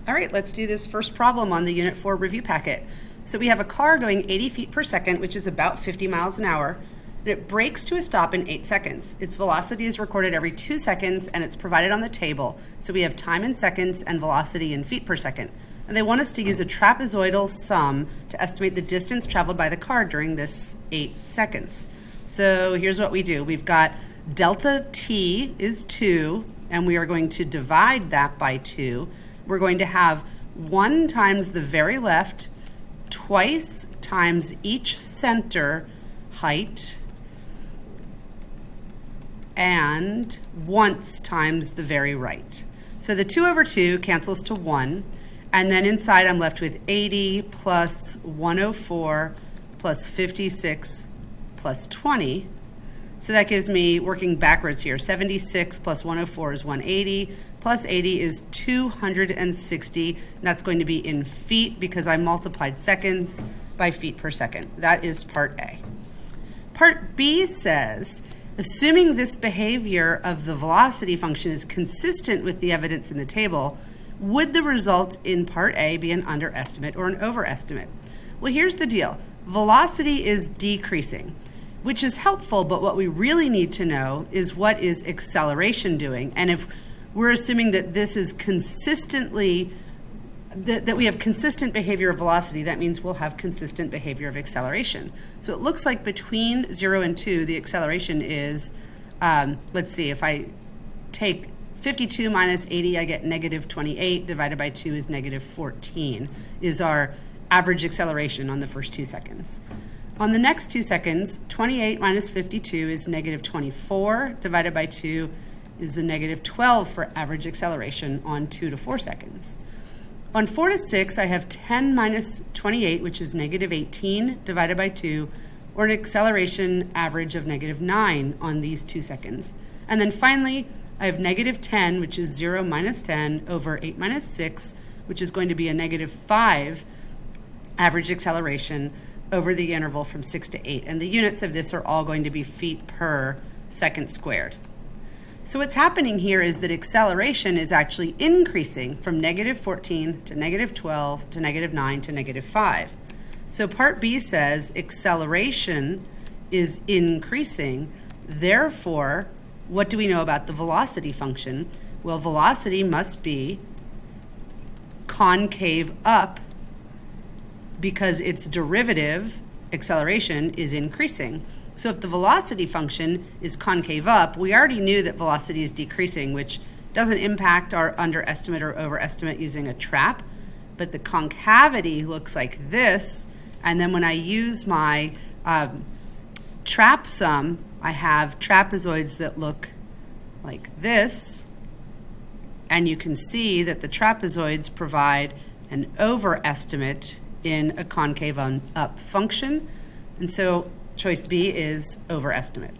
All right, let's do this first problem on the Unit 4 review packet. So we have a car going 80 feet per second, which is about 50 miles an hour, and it brakes to a stop in 8 seconds. Its velocity is recorded every 2 seconds, and it's provided on the table. So we have time in seconds and velocity in feet per second. And they want us to use a trapezoidal sum to estimate the distance traveled by the car during this 8 seconds. So here's what we do. We've got delta t is 2, and we are going to divide that by 2. We're going to have 1 times the very left, twice times each center height, and once times the very right. So the 2 over 2 cancels to 1, and then inside I'm left with 80 plus 104 plus 56 plus 20. So that gives me, working backwards here, 76 plus 104 is 180, plus 80 is 260, and that's going to be in feet because I multiplied seconds by feet per second. That is part A. Part B says, assuming this behavior of the velocity function is consistent with the evidence in the table, would the result in part A be an underestimate or an overestimate? Well, here's the deal. Velocity is decreasing, which is helpful, but what we really need to know is what is acceleration doing. And if we're assuming that this is consistently, that we have consistent behavior of velocity, that means we'll have consistent behavior of acceleration. So it looks like between 0 and 2, the acceleration is, let's see, if I take 52 minus 80, I get negative 28, divided by 2 is negative 14, is our average acceleration on the first 2 seconds. On the next 2 seconds, 28 minus 52 is negative 24, divided by 2 is the negative 12 for average acceleration on 2 to 4 seconds. On 4 to 6, I have 10 minus 28, which is negative 18, divided by 2, or an acceleration average of negative 9 on these 2 seconds. And then finally, I have negative 10, which is 0 minus 10, over 8 minus 6, which is going to be a negative 5 average acceleration over the interval from 6 to 8. And the units of this are all going to be feet per second squared. So what's happening here is that acceleration is actually increasing from negative 14 to negative 12 to negative 9 to negative 5. So part B says acceleration is increasing. Therefore, what do we know about the velocity function? Well, velocity must be concave up because its derivative, acceleration, is increasing. So if the velocity function is concave up, we already knew that velocity is decreasing, which doesn't impact our underestimate or overestimate using a trap, but the concavity looks like this, and then when I use my trap sum, I have trapezoids that look like this, and you can see that the trapezoids provide an overestimate in a concave up function, and so choice B is overestimate.